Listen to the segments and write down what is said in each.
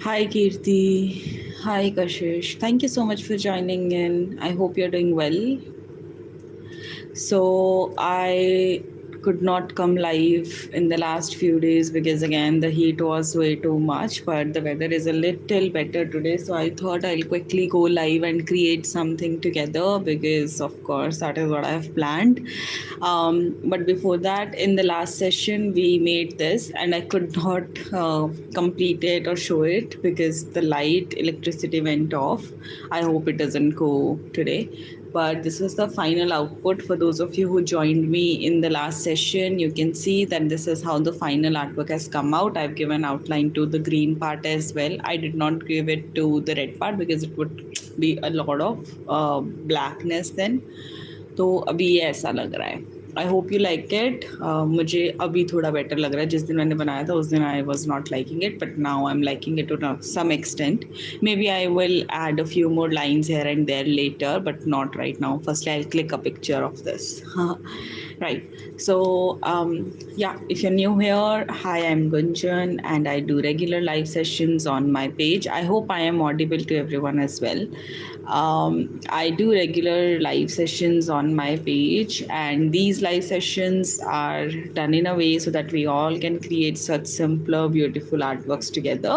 Hi Kirti. Hi Kashish. Thank you so much for joining in. I hope you're doing well. So I could not come live in the last few days because again the heat was way too much, but the weather is a little better today. So I thought I'll quickly go live and create something together because of course that is what I have planned. But before that, in the last session we made this and I could not complete it or show it because the light electricity went off. I hope it doesn't go today, but this was the final output. For those of you who joined me in the last session, you can see that this is how the final artwork has come out. I've given outline to the green part as well. I did not give it to the red part because it would be a lot of blackness then. तो अभी ये ऐसा लग रहा है. I hope you like it. मुझे अभी थोड़ा बेटर लग रहा है. जिस दिन मैंने बनाया था उस दिन I was not liking it, but now I am liking it to some extent. Maybe I will add a few more lines here and there later, but not right now. First, I'll click a picture of this. Right. So, yeah, if you're new here, hi, I'm Gunjan, and I do regular live sessions on my page. I hope I am audible to everyone as well. I do regular live sessions on my page, and these live sessions are done in a way so that we all can create such simpler, beautiful artworks together,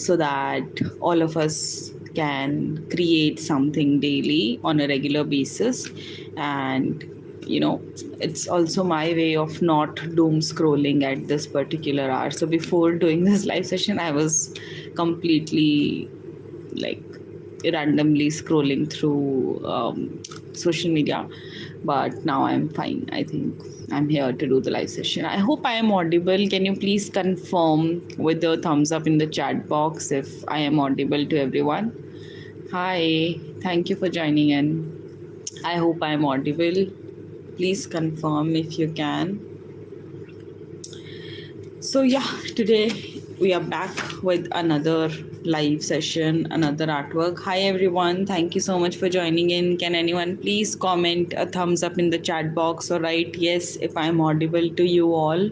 so that all of us can create something daily on a regular basis. And it's also my way of not doom scrolling at this particular hour. So before doing this live session, I was completely like randomly scrolling through social media, but now I'm fine. I think I'm here to do the live session. I hope I am audible. Can you please confirm with the thumbs up in the chat box if I am audible to everyone? Hi, thank you for joining in. I hope I am audible. Please confirm if you can. So yeah, today we are back with another live session, another artwork. Hi everyone, thank you so much for joining in. Can anyone please comment a thumbs up in the chat box or write yes if I'm audible to you all?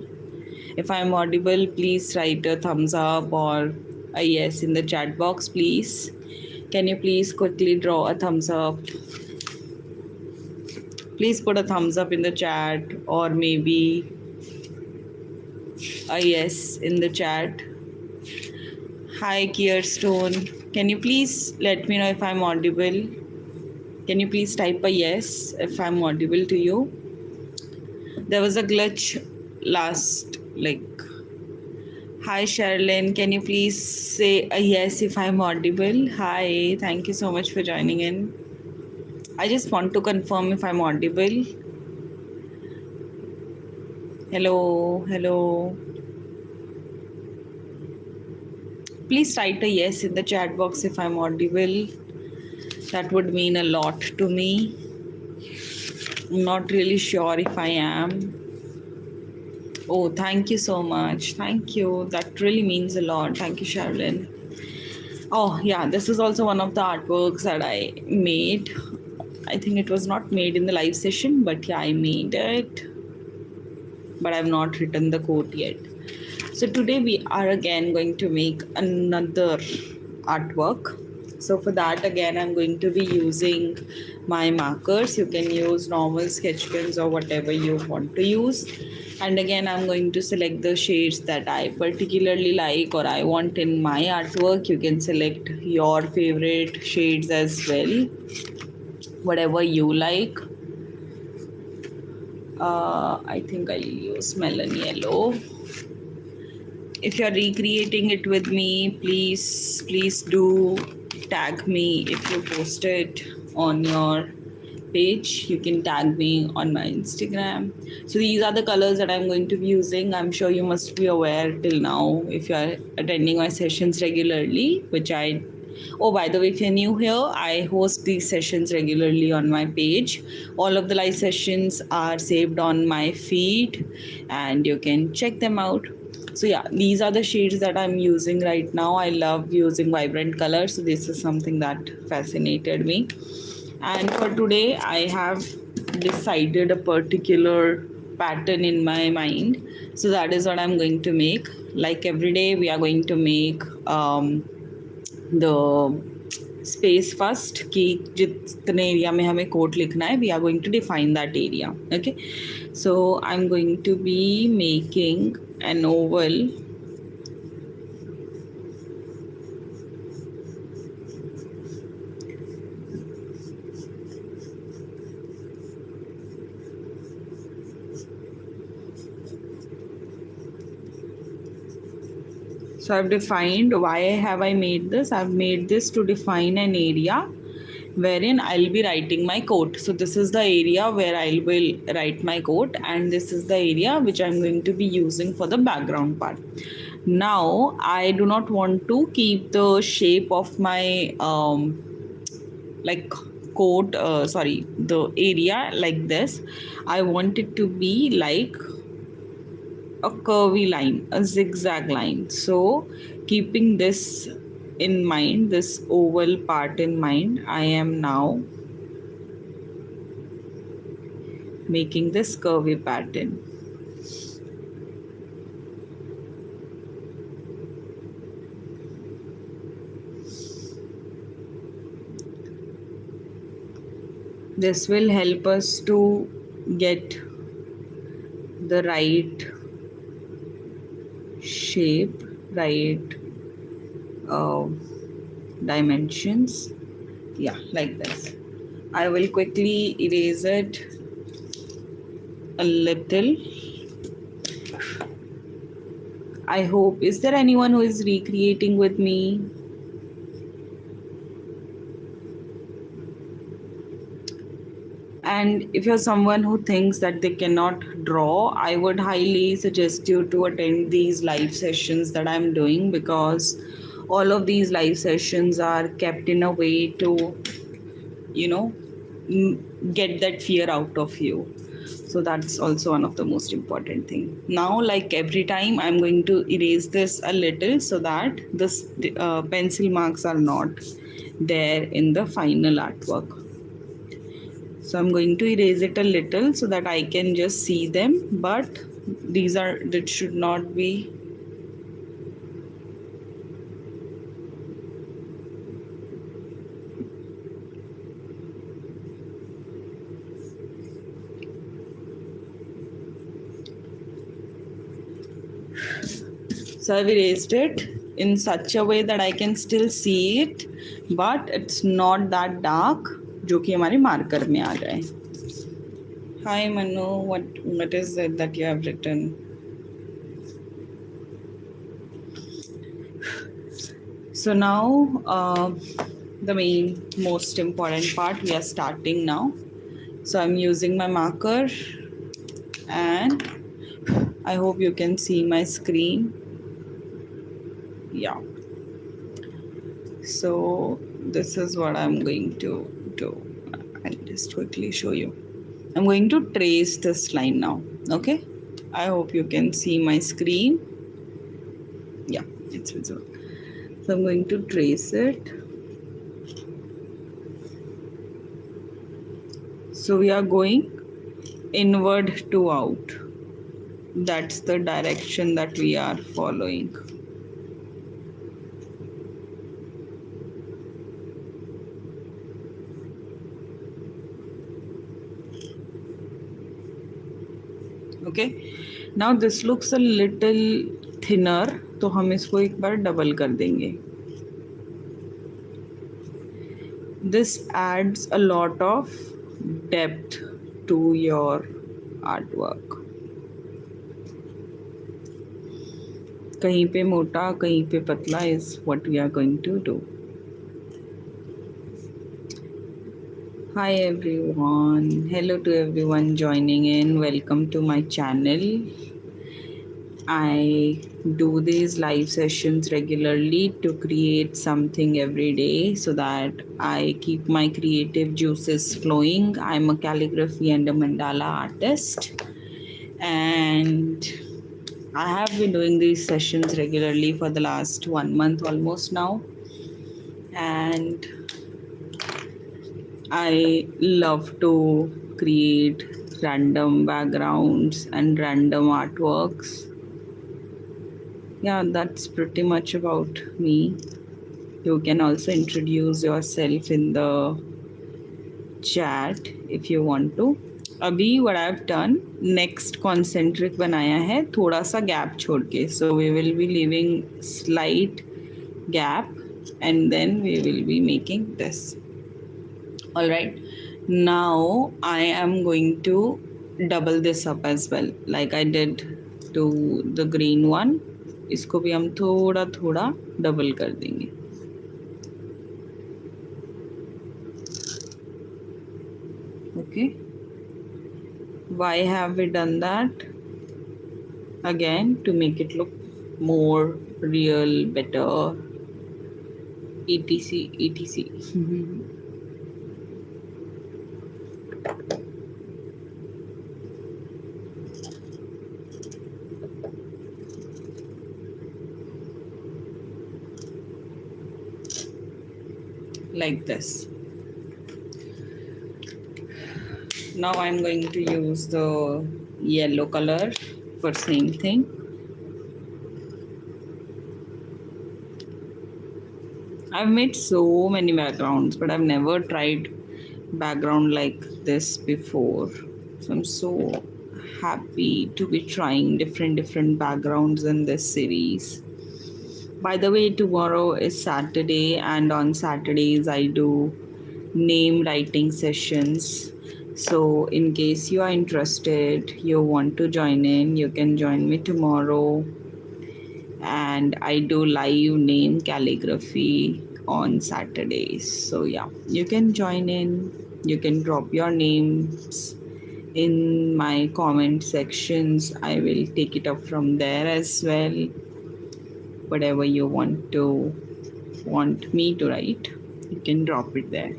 If I'm audible, please write a thumbs up or a yes in the chat box, please. Can you please quickly draw a thumbs up? Please put a thumbs up in the chat or maybe a yes in the chat. Hi Kierstone, can you please let me know if I'm audible? Can you please type a yes if I'm audible to you? There was a glitch last, hi Sherilyn, can you please say a yes if I'm audible? Hi, thank you so much for joining in. I just want to confirm if I'm audible. Hello. Please write a yes in the chat box if I'm audible. That would mean a lot to me. I'm not really sure if I am. Oh, thank you so much. Thank you. That really means a lot. Thank you, Sherilyn. Oh, yeah, this is also one of the artworks that I made. I think it was not made in the live session, but yeah, I made it. But I've not written the quote yet. So today we are again going to make another artwork. So for that, again, I'm going to be using my markers. You can use normal sketch pens or whatever you want to use. And again, I'm going to select the shades that I particularly like or I want in my artwork. You can select your favorite shades as well, whatever you like. I think I'll use melon yellow. If you're recreating it with me, please do tag me. If you post it on your page, you can tag me on my Instagram. So these are the colors that I'm going to be using. I'm sure you must be aware till now if you are attending my sessions regularly, oh, by the way, if you're new here, I host these sessions regularly on my page. All of the live sessions are saved on my feed and you can check them out. So yeah, these are the shades that I'm using right now. I love using vibrant colors, so this is something that fascinated me. And for today, I have decided a particular pattern in my mind. So that is what I'm going to make. Like every day we are going to make the space first कि जितने area में हमें coat लिखना है, we are going to define that area. Okay, so I'm going to be making an oval. So I've defined, why have I made this? I've made this to define an area wherein I'll be writing my quote. So this is the area where I will write my quote, and this is the area which I'm going to be using for the background part. Now I do not want to keep the shape of my like quote, the area like this. I want it to be like a curvy line, a zigzag line. So keeping this in mind, this oval part in mind, I am now making this curvy pattern. This will help us to get the right shape, right dimensions. Yeah, like this. I will quickly erase it a little. I hope, is there anyone who is recreating with me? And if you're someone who thinks that they cannot draw, I would highly suggest you to attend these live sessions that I'm doing, because all of these live sessions are kept in a way to, you know, get that fear out of you. So that's also one of the most important thing. Now, like every time, I'm going to erase this a little so that this pencil marks are not there in the final artwork. So I'm going to erase it a little so that I can just see them, but that should not be. So I've erased it in such a way that I can still see it, but it's not that dark जो कि हमारे marker में आ जाए. Hi Manu, what is it that you have written? So now the most important part, we are starting now. So I'm using my marker, and I hope you can see my screen. Yeah. So this is what I'm going to do. I'll just quickly show you. I'm going to trace this line now. Okay. I hope you can see my screen. Yeah, it's visible. So I'm going to trace it. So we are going inward to out. That's the direction that we are following. Okay, now this looks a little thinner, तो हम इसको एक बार double कर देंगे. This adds a lot of depth to your artwork. कहीं पे मोटा, कहीं पे पतला is what we are going to do. Hi everyone, hello to everyone joining in, welcome to my channel. I do these live sessions regularly to create something every day so that I keep my creative juices flowing. I'm a calligraphy and a mandala artist, and I have been doing these sessions regularly for the last 1 month almost now, and I love to create random backgrounds and random artworks. Yeah, that's pretty much about me. You can also introduce yourself in the chat if you want to. अभी what I've done, next concentric बनाया है थोड़ा सा gap छोड़ के, so we will be leaving slight gap and then we will be making this. All right, now I am going to double this up as well like I did to the green one. इसको भी हम थोड़ा थोड़ा double कर देंगे. Okay, why have we done that? Again, to make it look more real, better, etc. Like this. Now I'm going to use the yellow color for same thing. I've made so many backgrounds, but I've never tried background like this before. So I'm so happy to be trying different backgrounds in this series. By the way, tomorrow is Saturday, and on Saturdays I do name writing sessions. So in case you are interested, you want to join in, you can join me tomorrow. And I do live name calligraphy on Saturdays. So yeah, you can join in. You can drop your names in my comment sections. I will take it up from there as well. Whatever you want me to write, you can drop it there.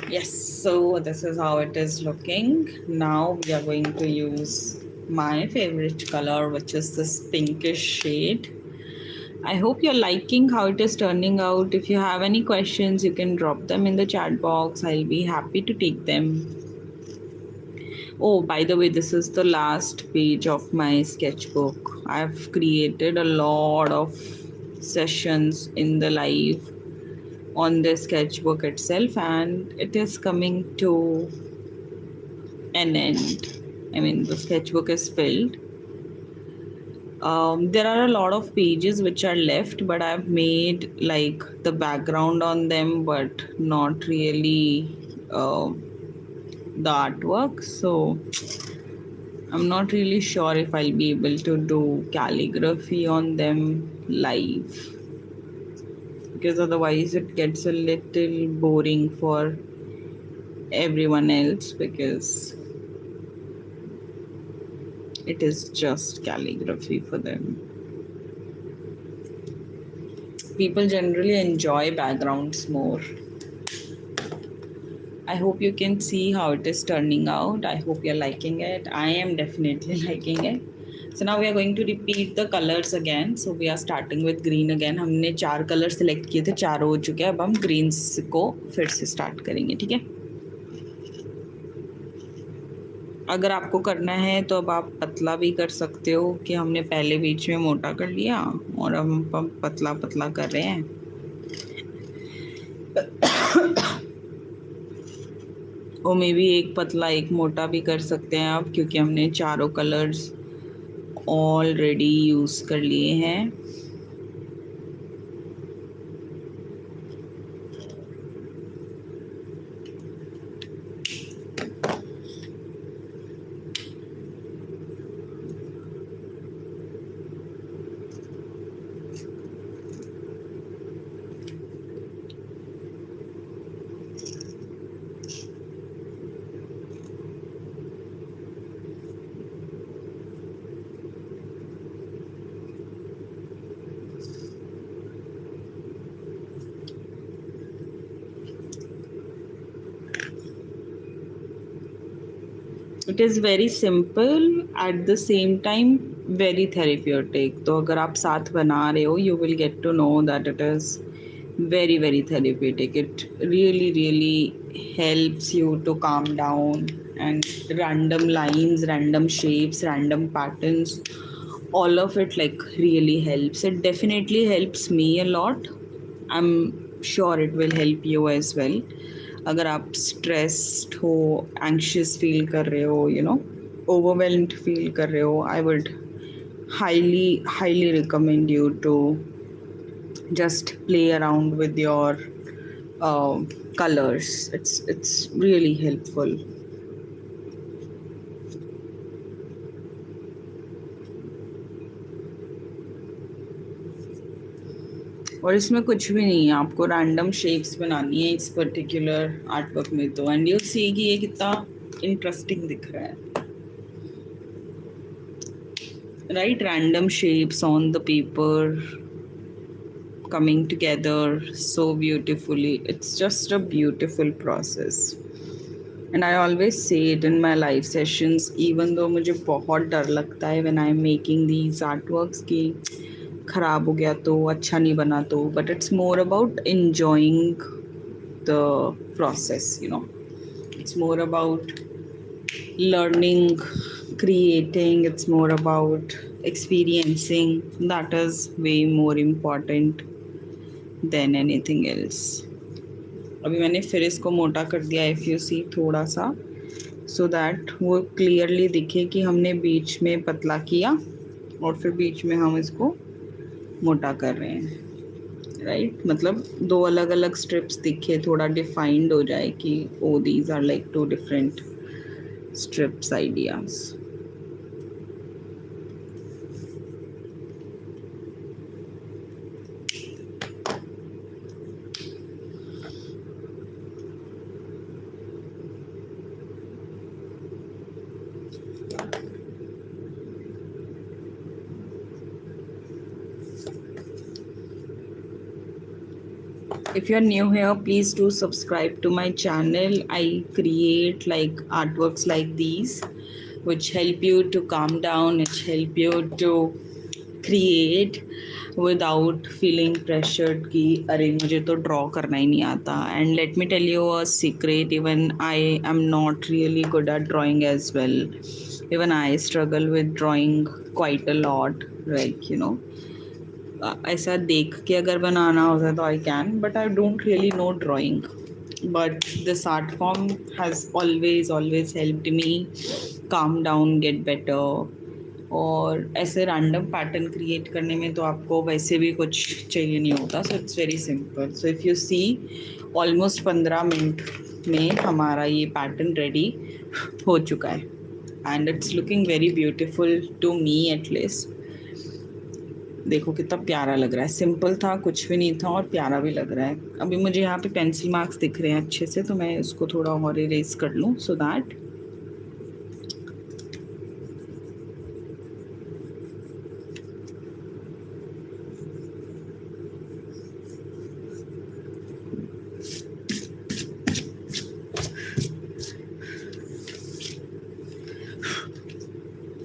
Yes, so this is how it is looking. Now we are going to use my favorite color, which is this pinkish shade. I hope you're liking how it is turning out. If you have any questions, you can drop them in the chat box. I'll be happy to take them. Oh, by the way, this is the last page of my sketchbook. I've created a lot of sessions in the live on the sketchbook itself, and it is coming to an end. I mean, the sketchbook is filled. There are a lot of pages which are left, but I've made like the background on them, but not really the artwork. So I'm not really sure if I'll be able to do calligraphy on them live, because otherwise it gets a little boring for everyone else, because it is just calligraphy for them. People generally enjoy backgrounds more. I hope you can see how it is turning out. I hope you're liking it. I am definitely liking it. So now we are going to repeat the colors again. So we are starting with green again. हमने 4 colour select किए थे, 4 हो चुके हैं. अब हम Green's को फिर से स्टार्ट करेंगे, ठीक है? अगर आपको करना है तो अब आप पतला भी कर सकते हो, कि हमने पहले बीच में मोटा कर लिया और अब हम पतला पतला कर रहे हैं. और मे भी एक पतला एक मोटा भी कर सकते हैं आप, क्योंकि हमने चारों कलर्स ऑलरेडी यूज़ कर लिए हैं. It is very simple at the same time very therapeutic. तो अगर आप साथ बना रहे हो you will get to know that it is very very therapeutic. It really really helps you to calm down, and random lines, random shapes, random patterns, all of it like really helps. It definitely helps me a lot. I'm sure it will help you as well. अगर आप stressed हो, anxious feel कर रहे हो, you know, overwhelmed feel कर रहे हो, I would highly recommend you to just play around with your colors. It's really helpful. और इसमें कुछ भी नहीं है, आपको रैंडम शेप्स बनानी है इस पर्टिकुलर आर्ट वर्क में. तो एंड यू सी कि ये कितना इंटरेस्टिंग दिख रहा है, right? Random shapes on the paper coming together so beautifully. It's just a beautiful process. And I always say it in my live sessions, even though मुझे बहुत डर लगता है when I'm making these artworks कि ख़राब हो गया तो, अच्छा नहीं बना तो, but it's more about enjoying the process, you know. It's more about learning, creating, it's more about experiencing. That is way more important than anything else. अभी मैंने फिर इसको मोटा कर दिया, इफ़ यू सी, थोड़ा सा, सो दैट वो क्लियरली दिखे कि हमने बीच में पतला किया और फिर बीच में हम इसको मोटा कर रहे हैं, राइट? मतलब दो अलग अलग स्ट्रिप्स दिखे, थोड़ा डिफाइंड हो जाए कि oh these are like two different strips ideas. If you're new here, please do subscribe to my channel. I create like artworks like these which help you to calm down, which help you to create without feeling pressured कि अरे मुझे तो draw करना ही नहीं आता. And let me tell you a secret, even I am not really good at drawing as well. Even I struggle with drawing quite a lot, like, you know. ऐसा देख के अगर बनाना होता तो I can, but I don't really know drawing. But this art form has always helped me calm down, get better. और ऐसे random pattern create करने में तो आपको वैसे भी कुछ चाहिए नहीं होता. So it's very simple. So if you see, almost 15 minute में हमारा ये पैटर्न रेडी हो चुका है, and it's looking very beautiful to me at least. देखो कितना प्यारा लग रहा है. सिंपल था, कुछ भी नहीं था, और प्यारा भी लग रहा है. अभी मुझे यहाँ पे पेंसिल मार्क्स दिख रहे हैं अच्छे से, तो मैं उसको थोड़ा और इरेज कर लूँ so that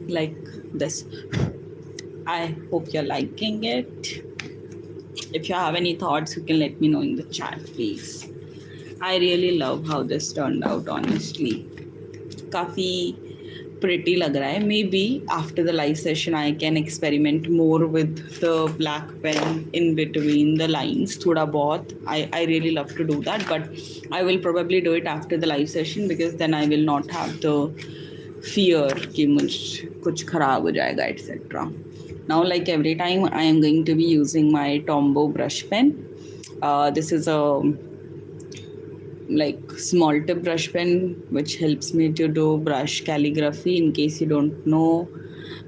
like this. I hope you're liking it. If you have any thoughts, you can let me know in the chat, please. I really love how this turned out, honestly. काफ़ी pretty लग रहा है. Maybe after the live session I can experiment more with the black pen in between the lines. थोड़ा बहुत. I really love to do that, but I will probably do it after the live session because then I will not have the fear कि मुझ कुछ खराब हो जाएगा etc. Now, like every time, I am going to be using my Tombow brush pen. This is a like small tip brush pen which helps me to do brush calligraphy. In case you don't know,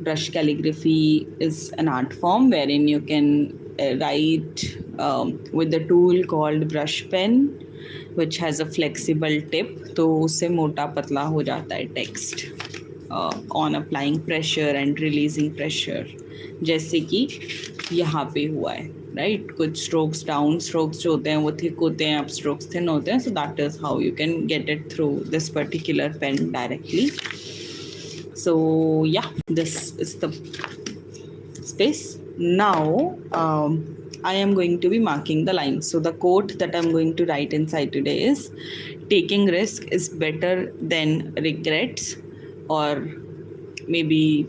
brush calligraphy is an art form wherein you can write with the tool called brush pen, which has a flexible tip. तो उससे मोटा पतला हो जाता है text on applying pressure and releasing pressure, जैसे कि यहाँ पे हुआ है, राइट? कुछ स्ट्रोक्स, डाउन स्ट्रोक्स जो होते हैं वो थिक होते हैं, अप स्ट्रोक्स थिन होते हैं. So that is how you can get it through this particular pen directly. So yeah, this is the space. Now I am going to be marking the lines. So the quote that I'm going to write inside today is, taking risk is better than regrets, or maybe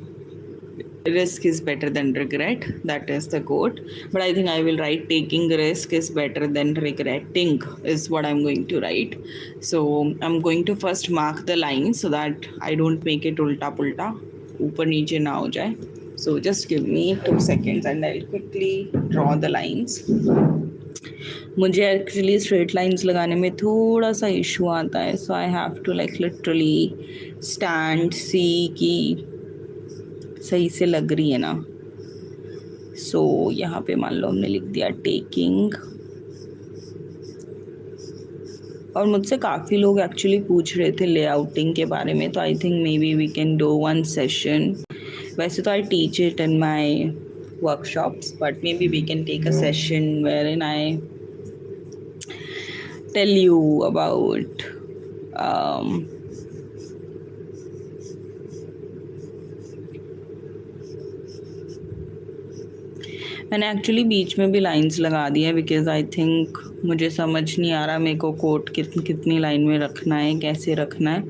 risk is better than regret. That is the quote. But I think I will write, taking risk is better than regretting, is what I'm going to write. So I'm going to first mark the line so that I don't make it ulta pulta, ऊपर नीचे ना हो जाए. So just give me 2 seconds and I'll quickly draw the lines. मुझे actually straight lines लगाने में थोड़ा सा इशू आता है. So I have to like literally stand, see की सही से लग रही है ना. सो यहाँ पे मान लो हमने लिख दिया टेकिंग. और मुझसे काफ़ी लोग एक्चुअली पूछ रहे थे लेआउटिंग के बारे में. तो I think maybe we can do one session. वैसे तो I teach it in my workshops, but maybe we can take a session wherein I tell you about मैंने एक्चुअली बीच में भी लाइंस लगा दी है because I think मुझे समझ नहीं आ रहा मेरे को कोट कितनी लाइन में रखना है, कैसे रखना है.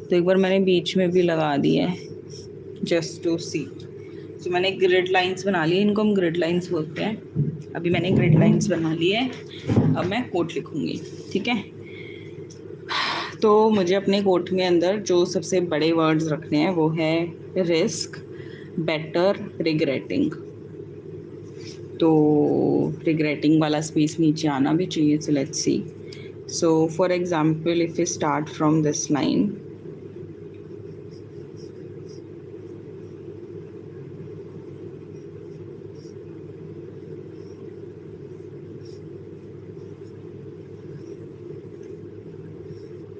तो एक बार मैंने बीच में भी लगा दी है जस्ट टू सी. तो मैंने ग्रिड लाइंस बना ली है, इनको हम ग्रिड लाइंस बोलते हैं. अभी मैंने ग्रिड लाइंस बना ली है, अब मैं कोट लिखूँगी. ठीक है. तो मुझे अपने कोट में अंदर जो सबसे बड़े वर्ड्स रखने हैं वो है रिस्क, बेटर, रिग्रेटिंग. तो रिग्रेटिंग वाला स्पेस नीचे आना भी चाहिए. So let's see. So for example if you start from this line,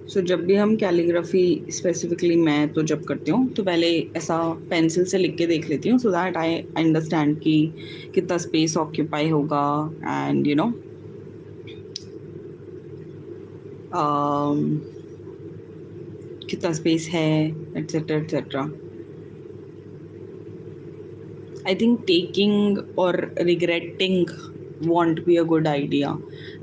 so जब भी हम कैलीग्राफी स्पेसिफिकली मैं तो जब करती हूँ तो पहले ऐसा पेंसिल से लिख के देख लेती हूँ सो दैट आई अंडरस्टैंड कि कितना स्पेस ऑक्यूपाई होगा एंड यू नो कितना स्पेस है etcetera etcetera. I think taking or regretting won't be a good idea.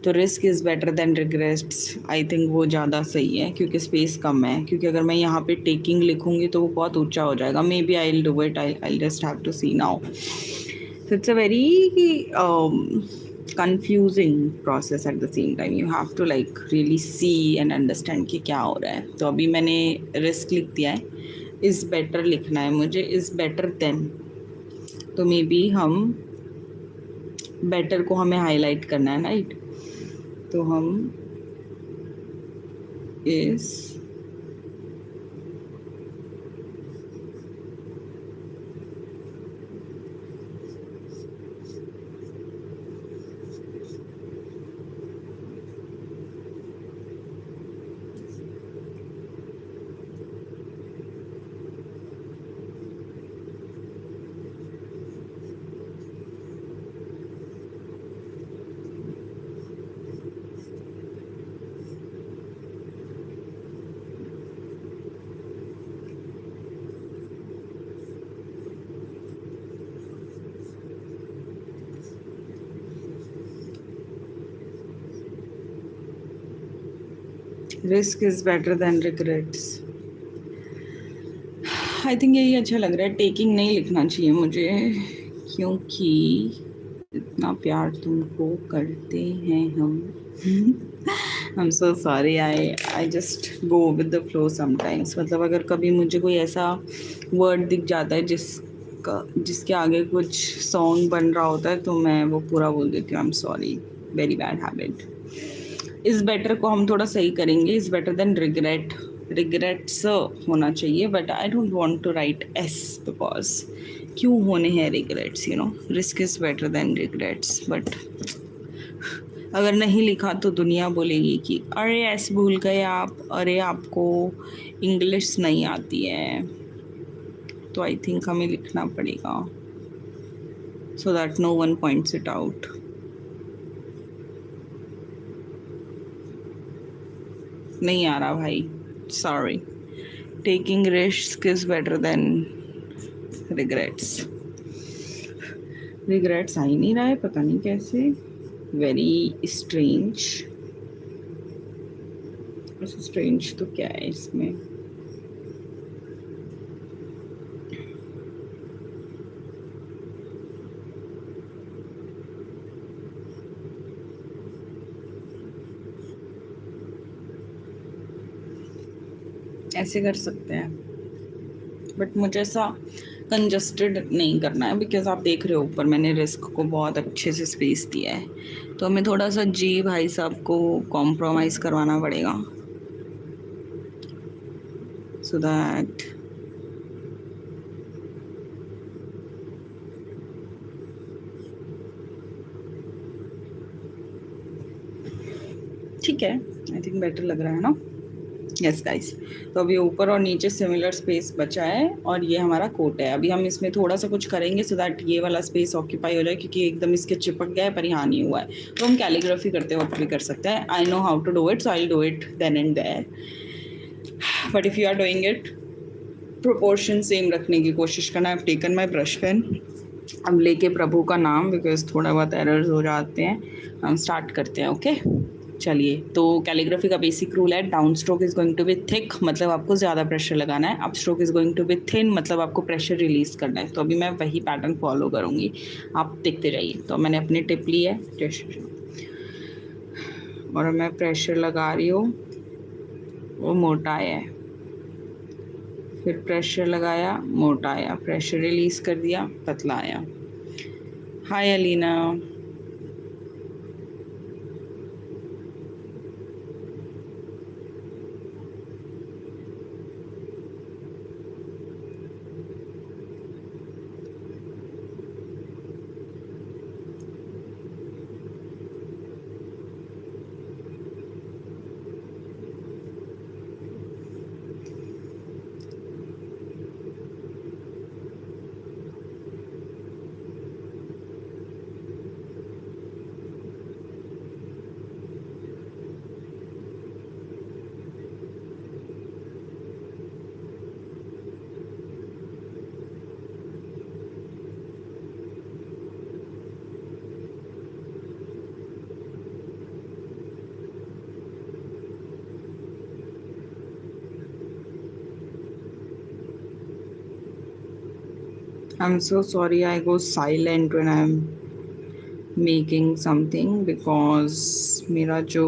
तो risk is better than regrets I think वो ज़्यादा सही है क्योंकि स्पेस कम है. क्योंकि अगर मैं यहाँ पे टेकिंग लिखूँगी तो वो बहुत ऊंचा हो जाएगा. Maybe I will do it, I just have to see now. So it's a very confusing process at the same time. You have to like really see and understand कि क्या हो रहा है. तो अभी मैंने रिस्क लिख दिया है. इज़ बेटर लिखना है मुझे, इज़ बेटर देन. तो मे बी हम बेटर को हमें हाईलाइट करना है, राइट. तो हम इस risk is better than regrets. I think यही अच्छा लग रहा है. टेकिंग नहीं लिखना चाहिए मुझे क्योंकि इतना प्यार तुमको करते हैं हम. आई am so sorry. I just go with the flow sometimes. मतलब अगर कभी मुझे कोई ऐसा वर्ड दिख जाता है जिसके आगे कुछ सॉन्ग बन रहा होता है तो मैं वो पूरा बोल देती हूँ. I am sorry, very bad habit. इस बेटर को हम थोड़ा सही करेंगे. Is better than regret. Regrets होना चाहिए but I don't want to write S because क्यों होने हैं regrets, you know. Risk is better than regrets. But अगर नहीं लिखा तो दुनिया बोलेगी कि अरे ऐसे भूल गए आप, अरे आपको इंग्लिश नहीं आती है. तो आई थिंक हमें लिखना पड़ेगा so that no one points it out. नहीं आ रहा भाई, sorry. Taking risk is better than regrets. Regrets आ ही नहीं रहा है, पता नहीं कैसे, वेरी स्ट्रेंज। स्ट्रेंज तो क्या है इसमें? ऐसे कर सकते हैं, बट मुझे ऐसा कंजस्टेड नहीं करना है, बिकॉज आप देख रहे हो ऊपर मैंने रिस्क को बहुत अच्छे से स्पेस दिया है, तो हमें थोड़ा सा जी भाई साहब को कॉम्प्रोमाइज़ करवाना पड़ेगा, सो दैट ठीक है। आई थिंक बेटर लग रहा है ना? यस गाइस, तो अभी ऊपर और नीचे सिमिलर स्पेस बचा है और ये हमारा कोट है। अभी हम इसमें थोड़ा सा कुछ करेंगे सो दैट ये वाला स्पेस ऑक्यूपाई हो जाए, क्योंकि एकदम इसके चिपक गया है पर यहाँ नहीं हुआ है। तो हम कैलीग्राफी करते वक्त भी कर सकते हैं। I know how to do it, so I do it then and there, but if you are doing it proportion same रखने की कोशिश करना। I have taken my brush pen, अब लेके प्रभु का नाम, बिकॉज थोड़ा बहुत एरर्स हो जाते हैं। हम स्टार्ट करते हैं, ओके? चलिए, तो कैलीग्राफी का बेसिक रूल है, down stroke is going to be thick, मतलब आपको ज़्यादा प्रेशर लगाना है। Up stroke is going to be thin, मतलब आपको प्रेशर रिलीज़ करना है। तो अभी मैं वही पैटर्न फॉलो करूँगी, आप देखते जाइए। तो मैंने अपनी टिप ली है और मैं प्रेशर लगा रही हूँ, वो मोटा है, फिर प्रेशर लगाया, मोटा आया, प्रेशर रिलीज़ कर दिया, पतला आया। हाय Alina, I'm so sorry I go silent when I'm making something, because मेरा जो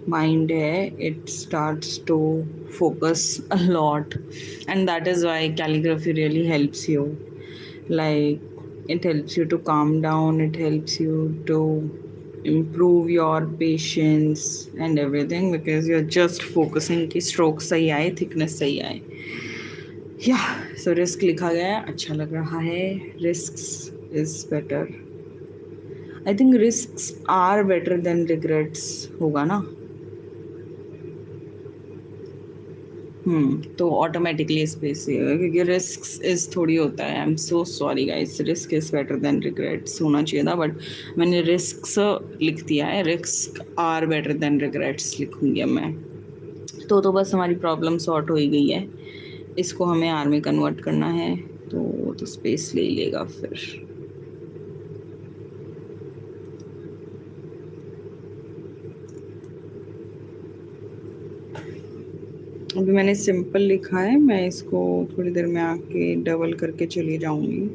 mind है, it starts to focus a lot, and that is why calligraphy really helps you. Like, it helps you to calm down, it helps you to improve your patience and everything, because you're just focusing कि stroke सही आए, thickness सही आए। या so risk लिखा गया है, अच्छा लग रहा है। Risk is better, I think risk are better than regrets, होगा ना? तो ऑटोमेटिकली स्पेस ही होगा, क्योंकि रिस्क इज थोड़ी होता है। I am so sorry guys, risk is better than regrets होना चाहिए था, बट मैंने रिस्क लिख दिया है। Risk are better than regrets लिखूंगी अब मैं। तो बस हमारी प्रॉब्लम सॉर्ट हो ही गई है। इसको हमें आर में कन्वर्ट करना है, तो स्पेस ले लेगा फिर। अभी मैंने सिंपल लिखा है, मैं इसको थोड़ी देर में आके डबल करके चली जाऊंगी।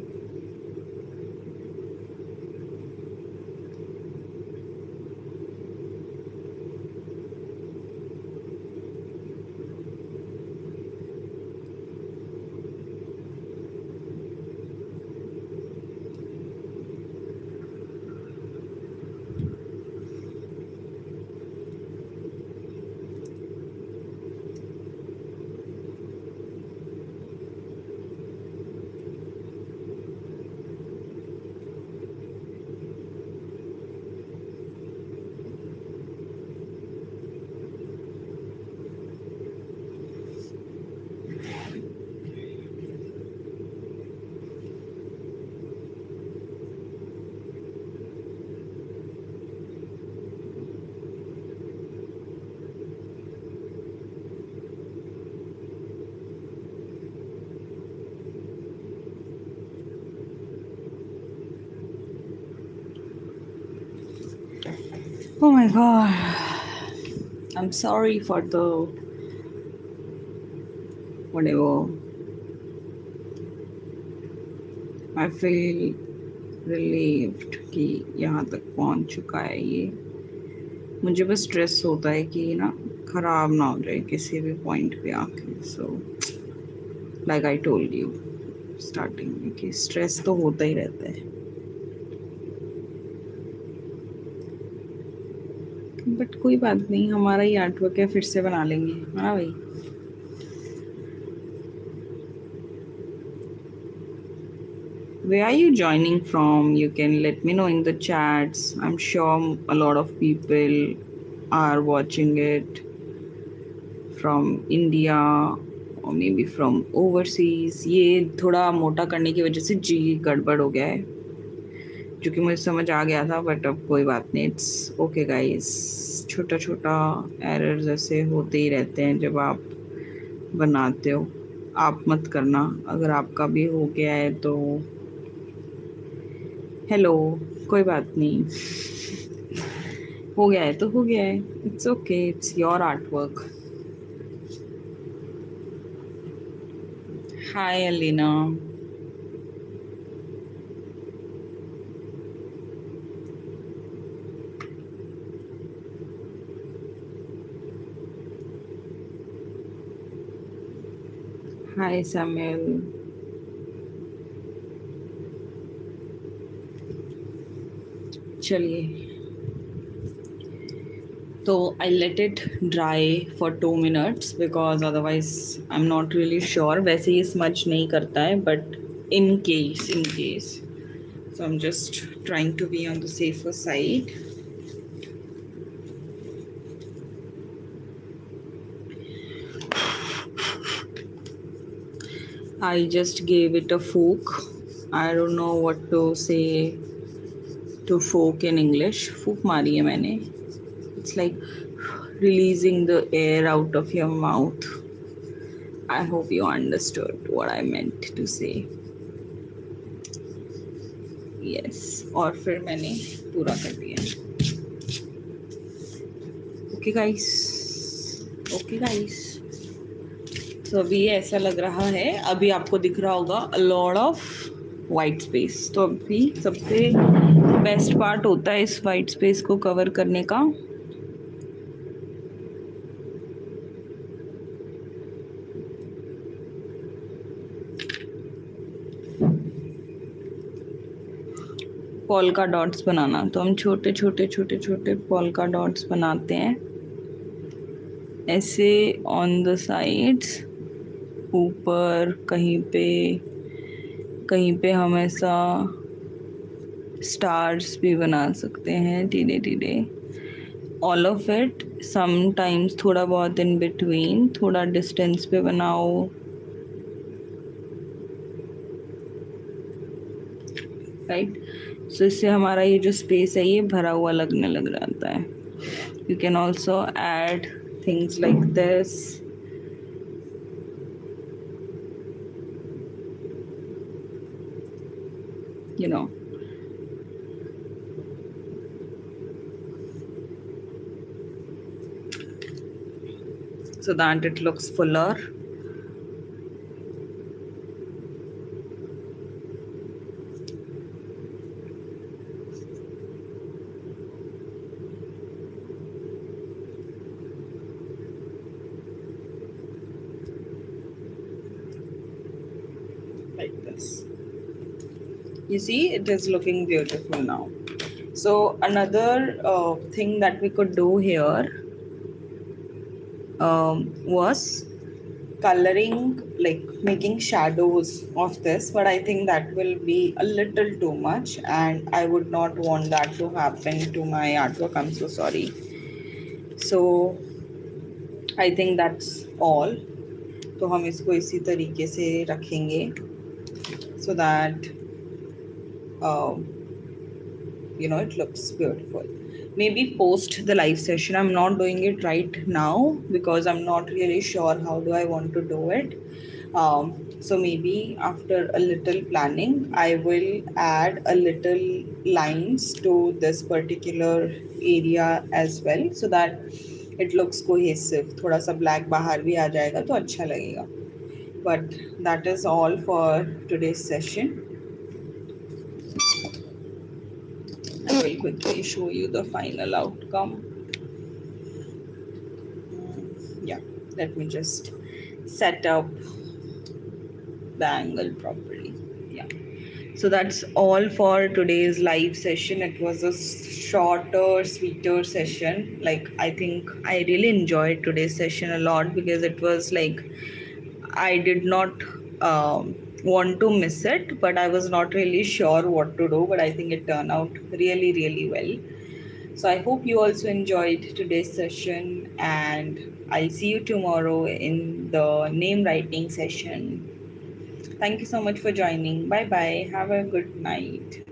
Oh my god. I'm sorry for the whatever. I feel relieved कि यहाँ तक पहुँच चुका है ये. मुझे बस स्ट्रेस होता है कि ना खराब ना हो जाए किसी भी पॉइंट पे आके. So like I told you starting में कि स्ट्रेस तो होता ही रहता है. बट कोई बात नहीं, हमारा ही आर्टवर्क है, फिर से बना लेंगे. हाँ भाई. Where are you joining from? You can let me know in the chats. I'm sure a lot of people are watching it from India or maybe from overseas. ये थोड़ा मोटा करने की वजह से जी गड़बड़ हो गया है, जो कि मुझे समझ आ गया था. बट अब कोई बात नहीं, इट्स ओके गाइस. छोटा छोटा एरर्स ऐसे होते ही रहते हैं जब आप बनाते हो. आप मत करना. अगर आपका भी हो गया है तो हेलो, कोई बात नहीं. हो गया है तो हो गया है. It's okay, it's your art work. Hi Alina. Hi Samuel. चलिए, तो I let it dry for 2 minutes because otherwise I am not really sure. वैसे ये स्मच नहीं करता है, but in case so I'm just trying to be on the safer side. I just gave it a fork. I don't know what to say to fork in English. Fork मारी है मैंने. It's like releasing the air out of your mouth. I hope you understood what I meant to say. Yes. और फिर मैंने पूरा कर दिया. Okay guys. Okay guys. तो अभी ऐसा लग रहा है, अभी आपको दिख रहा होगा a lot of white space. तो अभी सबसे बेस्ट पार्ट होता है इस white space को कवर करने का पोल्का डॉट्स बनाना. तो हम छोटे छोटे छोटे छोटे पोल्का डॉट्स बनाते हैं ऐसे ऑन द साइड्स. ऊपर कहीं पे हम ऐसा स्टार्स भी बना सकते हैं धीरे धीरे. ऑल ऑफ इट समटाइम्स थोड़ा बहुत इन बिटवीन, थोड़ा डिस्टेंस पे बनाओ. राइट. सो इससे हमारा ये जो स्पेस है ये भरा हुआ लगने लग जाता है. You can also add things like this. You know, so that it looks fuller. Like this. You see, it is looking beautiful now. So another thing that we could do here was coloring, like making shadows of this, but I think that will be a little too much and I would not want that to happen to my artwork. I'm so sorry. So I think that's all. तो हम इसको इसी तरीके से रखेंगे so that it looks beautiful. Maybe post the live session. I'm not doing it right now because I'm not really sure how do I want to do it. So maybe after a little planning, I will add a little lines to this particular area as well, so that it looks cohesive. थोड़ा सा black बाहर भी आ जाएगा तो अच्छा लगेगा. But that is all for today's session. I will quickly show you the final outcome. Yeah, let me just set up the angle properly. Yeah. So that's all for today's live session. It was a shorter, sweeter session. Like, I think I really enjoyed today's session a lot because it was like I did not want to miss it, but I was not really sure what to do. But I think it turned out really, really well. So I hope you also enjoyed today's session, and I'll see you tomorrow in the name writing session. Thank you so much for joining. Bye bye. Have a good night.